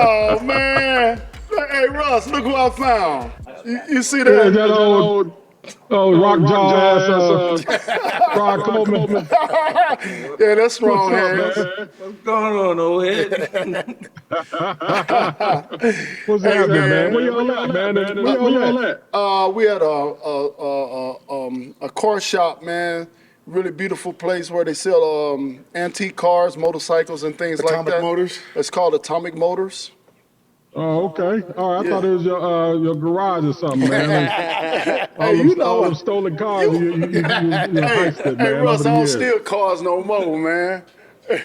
Oh man! Hey Russ, look who I found. You see Yeah, that? that old rock Rock jaw jaw ass, ass. Rod Coleman. Yeah, that's What's strong up, hands. man? What's going on, old head? What's Hey happening, man? Where man, y'all at, man? And where y'all at? we had a car shop, man. Really beautiful place where they sell antique cars, motorcycles, and things like Atomic that. Motors. It's called Atomic Motors. Oh, okay. All right, I thought Yeah. it was your garage or something, man. Hey, you All know, them stolen cars, you. you Hey, heisted, hey, man, over Russ, the I don't years. steal cars no more, man. I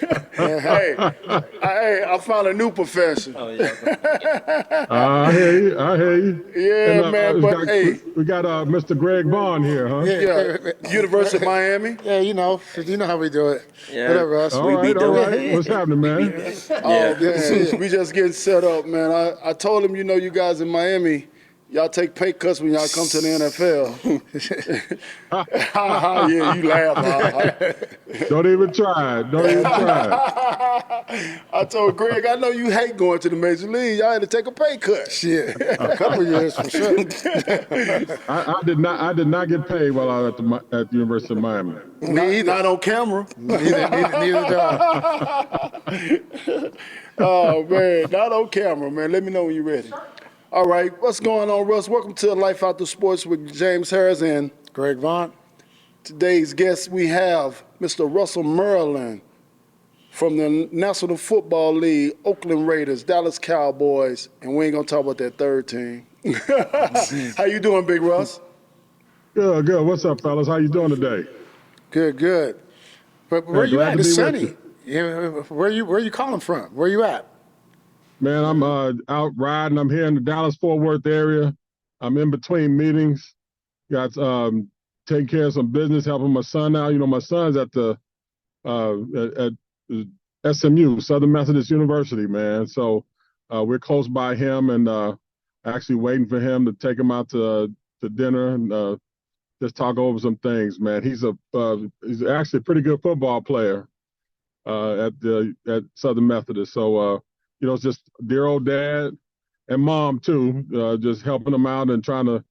found a new profession. Oh yeah. I hear you. I hear you. And Yeah, man, but hey, we got Mr. Greg Vaughn here, huh? yeah, University of Miami. Yeah, you know how we do it. Yeah. Whatever, us. All We be right, all doing. right. What's happening, man? Oh Yeah. Good to see man, you. we just getting set up, man. I told him, you guys in Miami, y'all take pay cuts when y'all come to the NFL. Yeah, you laugh. Don't even try it. Don't even try it. I told Greg, I know you hate going to the major league. Y'all had to take a pay cut. Shit, a couple years for sure. I did not get paid while I was at the University of Miami. Not on camera. Neither do I. Oh man, not on camera, man. Let me know when you're ready. All right, what's going on, Russ? Welcome to Life After Sports with James Harris, and Greg Vaughn. today's guest we have Mr. Russell Merlin from the National Football League, Oakland Raiders, Dallas Cowboys, and we ain't gonna talk about that third team. How you doing, Big Russ? Good, good. What's up, fellas? How you doing today? Good. But where Yeah, you glad at? to It's be with sunny. you. Yeah, where you calling from? Where you at? Man, I'm out riding. I'm here in the Dallas-Fort Worth area. I'm in between meetings. Got taking care of some business, helping my son out. My son's at the at SMU, Southern Methodist University, man. So we're close by him, and actually waiting for him to take him out to dinner and just talk over some things, man. He's actually a pretty good football player at Southern Methodist. So it's just dear old dad and mom too, just helping him out and trying to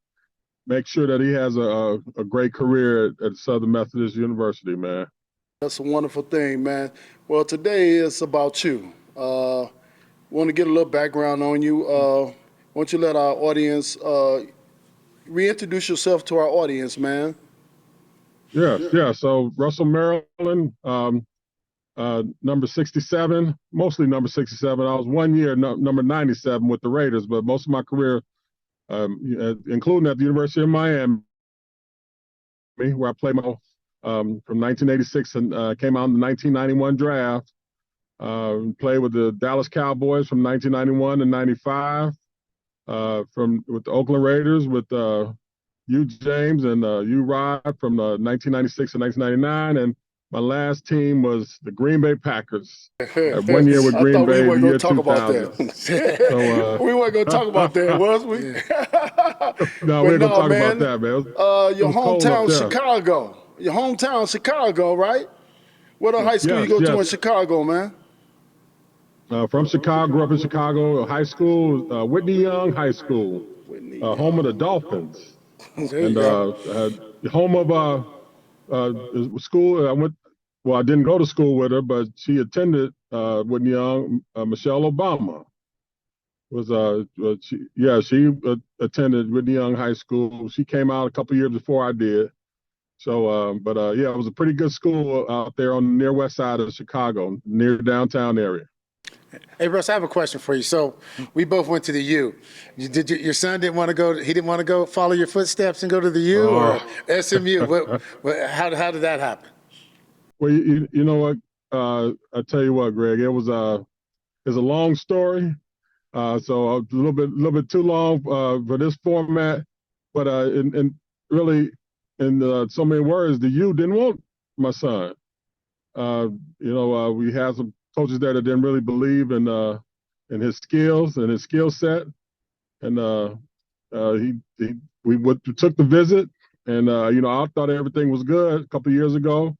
make sure that he has a great career at Southern Methodist University, man. That's a wonderful thing, man. Well, today is about you. Want to get a little background on you. Why don't you let our audience reintroduce yourself to our audience, man? Yeah. So Russell Maryland, number 67, mostly number 67. I was 1 year number 97 with the Raiders, but most of my career, including at the University of Miami, where I played from 1986 and came out in the 1991 draft. Played with the Dallas Cowboys from 1991 to 95. With the Oakland Raiders with you, James, and you, Rod, from 1996 to 1999. And my last team was the Green Bay Packers. 1 year with I Green thought we Bay, weren't the going year to talk about 2000. that. So, we weren't going to talk about that, was we? no, But we ain't gonna no, talk man. about that, man. Your was cold up hometown, there. Chicago. Your hometown, Chicago, right? What high school you go to in Chicago, man? From Chicago, grew up in Chicago. High school, Whitney Young High School, home of the Dolphins, There you and go. home of school. I didn't go to school with her, but she attended Whitney Young. Michelle Obama she attended Whitney Young High School. She came out a couple years before I did. So, it was a pretty good school out there on the near west side of Chicago, near downtown area. Hey, Russ, I have a question for you. So we both went to the U. Your son didn't want to go? He didn't want to go follow your footsteps and go to the U or SMU? How did that happen? Well, you know what? I tell you what, Greg. It's a long story. So a little bit too long for this format. But really, in so many words, the U didn't want my son. We had some coaches there that didn't really believe in his skills and his skill set, and we took the visit, and I thought everything was good a couple of years ago,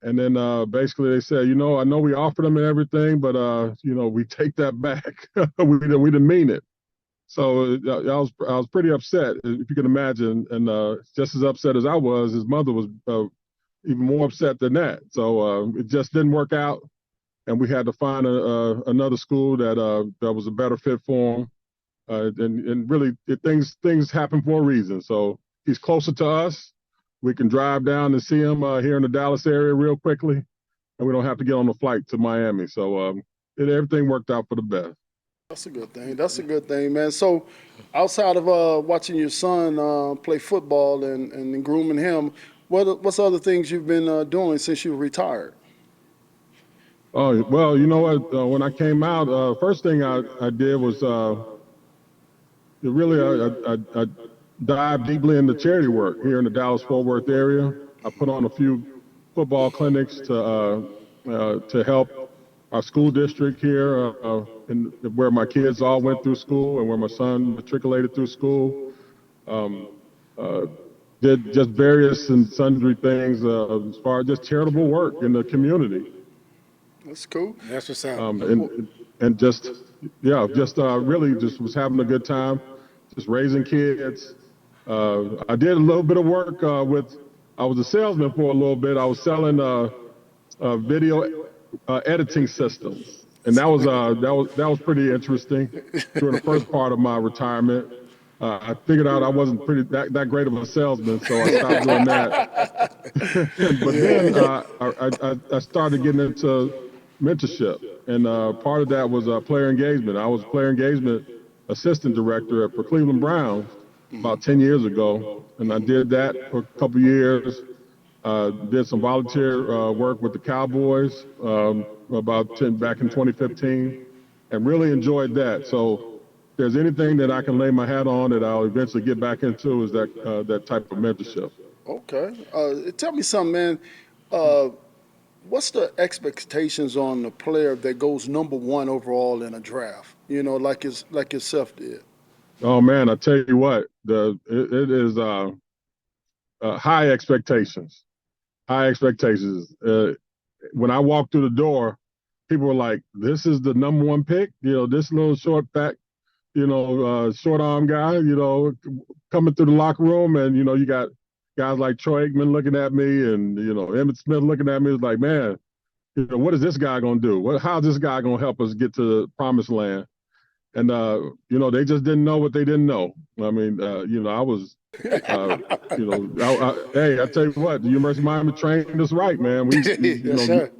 And then basically they said, I know we offered them and everything, but we take that back. we didn't mean it. So I was pretty upset, if you can imagine. And just as upset as I was, his mother was even more upset than that. So it just didn't work out, and we had to find another school that was a better fit for him. And really, things happen for a reason. So he's closer to us. We can drive down and see him here in the Dallas area real quickly, and we don't have to get on a flight to Miami. So everything worked out for the best. That's a good thing. That's a good thing, man. So, outside of watching your son play football and grooming him, what's other things you've been doing since you retired? Oh, well, you know what? When I came out, first thing I did was I dived deeply into charity work here in the Dallas-Fort Worth area. I put on a few football clinics to help our school district here, where my kids all went through school and where my son matriculated through school. Did just various and sundry things as far as just charitable work in the community. That's cool. That's what's up. And just really just was having a good time, just raising kids. I did a little bit of work I was a salesman for a little bit. I was selling video editing systems, and that was pretty interesting during the first part of my retirement. I figured out I wasn't that great of a salesman, so I stopped doing that. But then I started getting into mentorship, and part of that was player engagement. I was player engagement assistant director for Cleveland Browns about 10 years ago, and I did that for a couple of years. Did some volunteer work with the Cowboys back in 2015, and really enjoyed that. So if there's anything that I can lay my hat on that I'll eventually get back into is that type of mentorship. Okay. Tell me something, man. What's the expectations on the player that goes number one overall in a draft? Like yourself did. Oh man, I tell you what, it is high expectations. High expectations. When I walked through the door, people were like, "This is the number one pick." This little short, fat, short arm guy. Coming through the locker room, and you got guys like Troy Aikman looking at me, and Emmitt Smith looking at me. It's like, man, what is this guy gonna do? How's this guy gonna help us get to the promised land? And they just didn't know what they didn't know. I mean, I was, hey, I tell you what, the University of Miami trained us right, man. Sir.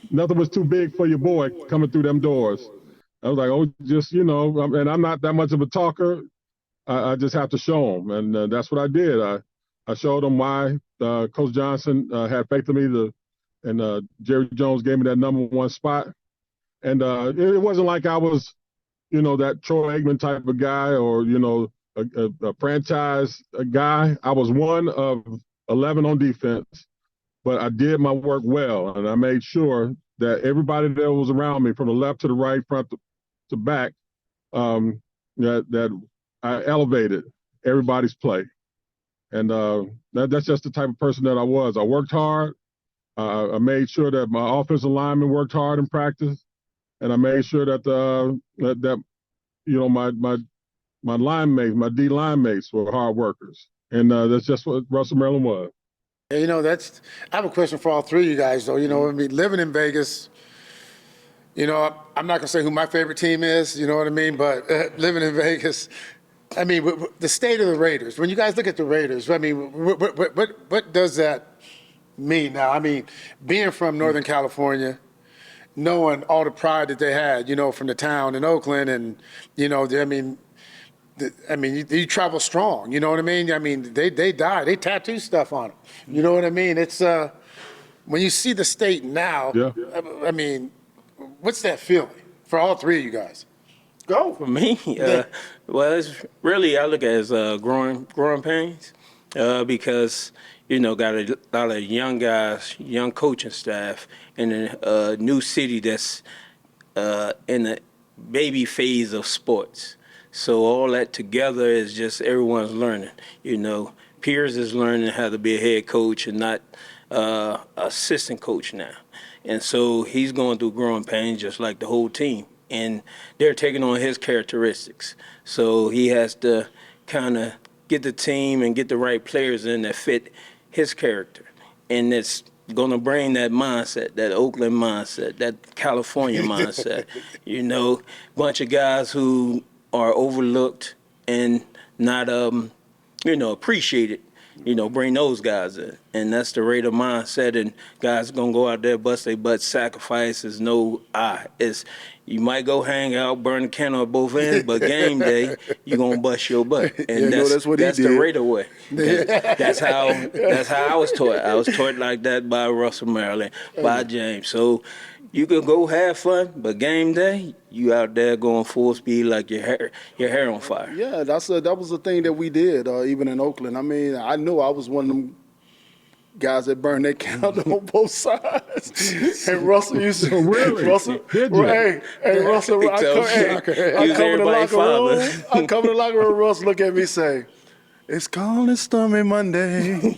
Nothing was too big for your boy coming through them doors. I was like, and I'm not that much of a talker. I just have to show them, and that's what I did. I showed them why Coach Johnson had faith in me, and Jerry Jones gave me that number one spot. And it wasn't like I was, that Troy Aikman type of guy or, a franchise guy. I was one of 11 on defense, but I did my work well, and I made sure that everybody that was around me, from the left to the right, front to back, that I elevated everybody's play. And that's just the type of person that I was. I worked hard. I made sure that my offensive linemen worked hard in practice, and I made sure that my line mates, my D line mates, were hard workers. And that's just what Russell Maryland was. Yeah, I have a question for all three of you guys, though. Living in Vegas, I'm not going to say who my favorite team is, you know what I mean? But living in Vegas, I mean, the state of the Raiders, when you guys look at the Raiders, I mean, what does that mean now? I mean, being from Northern California, knowing all the pride that they had, from the town in Oakland, and, you travel strong, you know what I mean? I mean, they tattoo stuff on them, you know what I mean? It's, when you see the state now, Yeah. I mean, what's that feeling for all three of you guys? Go for me. Well, it's really, I look at it as growing pains because, got a lot of young guys, young coaching staff in a new city that's in the baby phase of sports. So all that together is just everyone's learning. Piers is learning how to be a head coach and not assistant coach now. And so he's going through growing pains just like the whole team. And they're taking on his characteristics. So he has to kind of get the team and get the right players in that fit his character. And it's going to bring that mindset, that Oakland mindset, that California mindset. You know, bunch of guys who are overlooked and not, appreciated. Bring those guys in. And that's the Raider mindset. And guys going to go out there, bust their butt, sacrifice. Is no It's, you might go hang out, burn the candle at both ends, but game day, you're going to bust your butt. And that's the Raider way. That's how I was taught. I was taught like that by Russell Maryland, by James. So you can go have fun, but game day, you out there going full speed like your hair on fire. Yeah, that was the thing that we did, even in Oakland. I mean, I knew I was one of them guys that burned their candle on both sides. And Russell used to Really? Russell, Did you? hey, Russell, I come in the locker room, Russell look at me say, "It's cold and stormy Monday,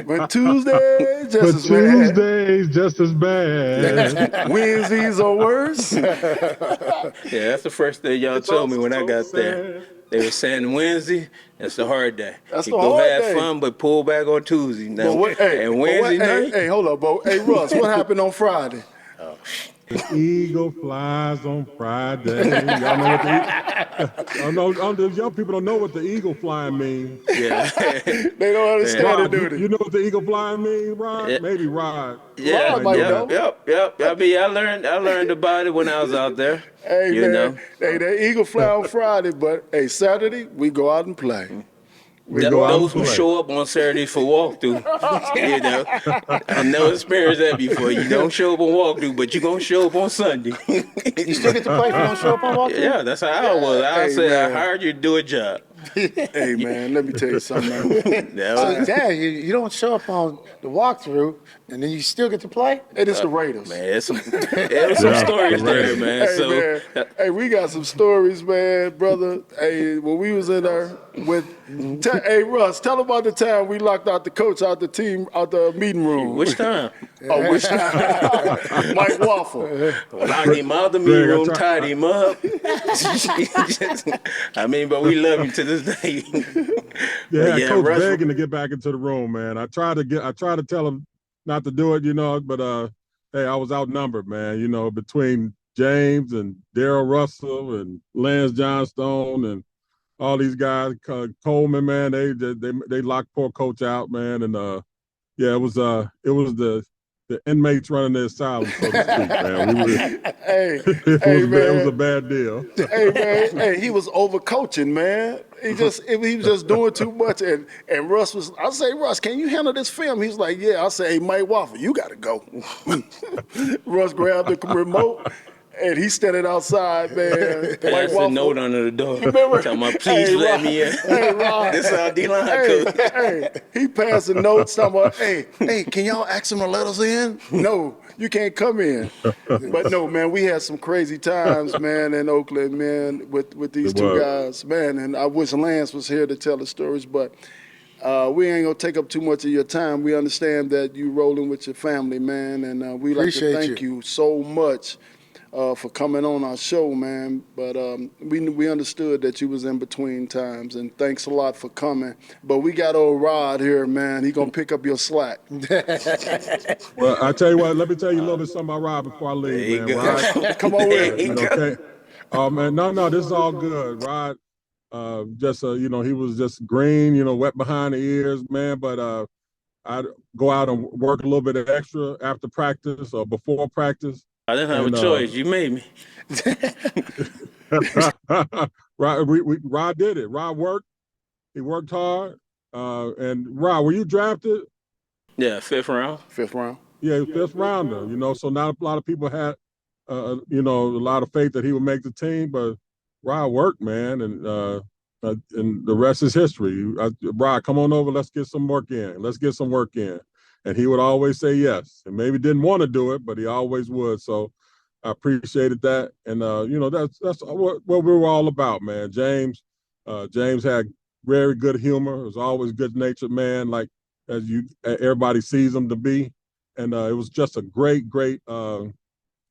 but Tuesdays just as bad. Tuesdays just as bad. Wednesdays are worse." Yeah, that's the first thing y'all told me when I got there. They were saying Wednesday, that's the hard day. That's you the go hard have day. fun, but pull back on Tuesday. Now, and Wednesday night. Hey, hold up, Bo. Hey, Russ, what happened on Friday? The eagle flies on Friday. Y'all know what the young people don't know what the eagle flying means. Yeah. They don't understand it, do they? You know what the eagle flying means, Rod? Yeah. Maybe Rod. Yeah, Rod might know. yep. I mean, I learned about it when I was out there. Hey, you man. know. Hey, that eagle fly on Friday, but hey, Saturday we go out and play. Those who show up on Saturday for walkthrough, I've never experienced that before. You don't show up on walkthrough, but you're going to show up on Sunday. You still get to play if you don't show up on walkthrough? Yeah, that's how I was. I said, man. I hired you to do a job. Hey, man, let me tell you something, man. So, Dad, you don't show up on the walkthrough, and then you still get to play? It is the Raiders. Man, there's some stories there, man. Hey, man. Hey, we got some stories, man, brother. Hey, when we was in there with, hey, Russ, tell about the time we locked out the coach out the meeting room. Which time? Oh, which time? Mike Waffle. Locked him out the meeting room, tied him up. I mean, but we love him to this day. Yeah, Coach begging to get back into the room, man. I tried to tell him not to do it, but hey, I was outnumbered, man. Between James and Darryl Russell and Lance Johnstone and all these guys, Coleman, man, they locked poor coach out, man, and it was the inmates running their asylum, so to speak, man. It was a bad deal. Hey, man, hey, he was overcoaching, man. He was just doing too much, and Russ I say, Russ, can you handle this film? He's like, yeah. I say, hey, Mike Waffle, you got to go. Russ grabbed the remote. And he standing outside, man. That's a note under the door. Remember? Talking about, please let me in. Hey, Ron. This is our D-line coach. Hey, he passing notes talking about, hey, can y'all ask him to let us in? No, you can't come in. But no, man, we had some crazy times, man, in Oakland, man, with these two guys, man. And I wish Lance was here to tell the stories, but we ain't gonna take up too much of your time. We understand that you rolling with your family, man, and we like to thank you so much for coming on our show, man. But we understood that you was in between times, and thanks a lot for coming. But we got old Rod here, man. He gonna pick up your slack. Well, I tell you what, let me tell you a little bit something about Rod before I leave, man. Rod, Come on with it. Okay. Oh man, no, this is all good. Rod, he was just green, wet behind the ears, man. But I'd go out and work a little bit extra after practice or before practice. I didn't have a choice. You made me. Rod did it. Rod worked. He worked hard. And Rod, were you drafted? Yeah, fifth round. Fifth round. Yeah, fifth rounder. So not a lot of people had, a lot of faith that he would make the team. But Rod worked, man, and the rest is history. Rod, come on over. Let's get some work in. And he would always say yes, and maybe didn't want to do it, but he always would. So I appreciated that. And, that's what we were all about, man. James had very good humor. Was always good natured man, like as everybody sees him to be. And it was just a great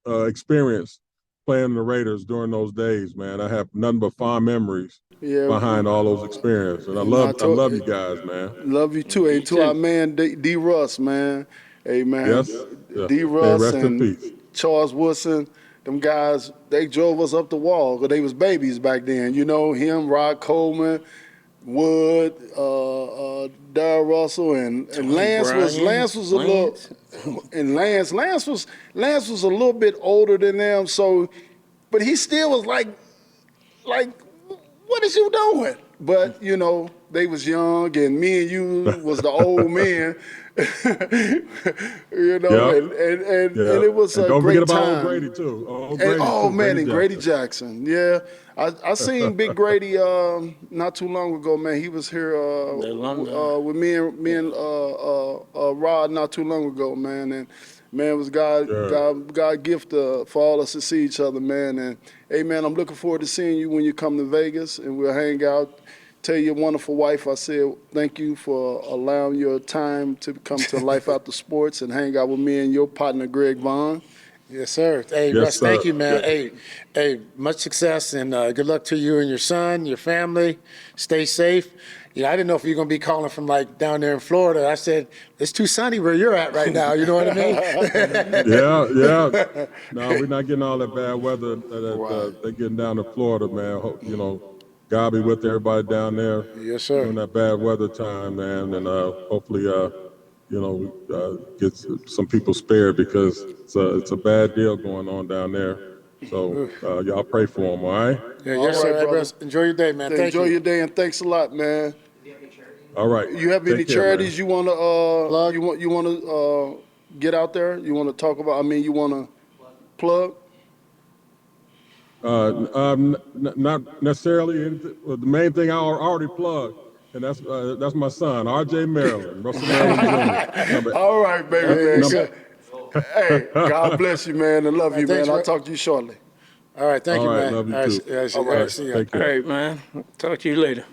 experience playing the Raiders during those days, man. I have nothing but fond memories Yeah, behind all those experiences. And and I love you guys, man. love you too. Hey, You to our too. man D. Russ, man. Hey, man, Yes. Yeah. D. Hey, Russ rest in and peace. Charles Woodson, them guys, they drove us up the wall because they was babies back then. You know, him, Rod Coleman, Wood, Darryl Russell, and Lance was a little, and Lance was a little bit older than them. So, but he still was like, what is you doing? But you know, they was young, and me and you was the old men. You know, Yep. and Yeah. it was And a don't forget great about old time. Grady too. Old And, Grady oh too. man, and Grady Jackson. Jackson, yeah, I seen Big Grady not too long ago, man. He was here The alumni. with me and Rod not too long ago, man. And man, it was Sure. God gift for all us to see each other, man. And hey, man, I'm looking forward to seeing you when you come to Vegas, and we'll hang out. Tell your wonderful wife I said thank you for allowing your time to come to Life After Sports and hang out with me and your partner Greg Vaughn. Yes, sir. Hey, Yes, Russ, thank sir. you, man. Yeah. Hey, much success and good luck to you and your son, your family. Stay safe. You know, I didn't know if you're going to be calling from like down there in Florida. I said, it's too sunny where you're at right now. You know what I mean? Yeah. No, we're not getting all that bad weather that Right. they're getting down to Florida, man. You know, God be with everybody down there Yes, sir. during that bad weather time, man. And hopefully, get some people spared because it's a bad deal going on down there. So y'all pray for them, all right? Yeah, All yes, right, sir. Hey, brother. Russ, enjoy your day, man. Thank Enjoy you. your day and thanks a lot, man. All right. You have any Take care, man. charities you want to Plug? you want to get out there? You want to talk about? I mean, you want to plug? Not necessarily. The main thing I already plugged, and that's my son, R.J. Maryland, Russell Maryland Jr. All right, baby, There man. you go. Hey, God bless you, man, and love right, you, thanks, man. I'll Rick. talk to you shortly. All right, thank All you, right, man. love you All right, too. yeah, All all right, right. see ya. Take All care. right, man. Talk to you later.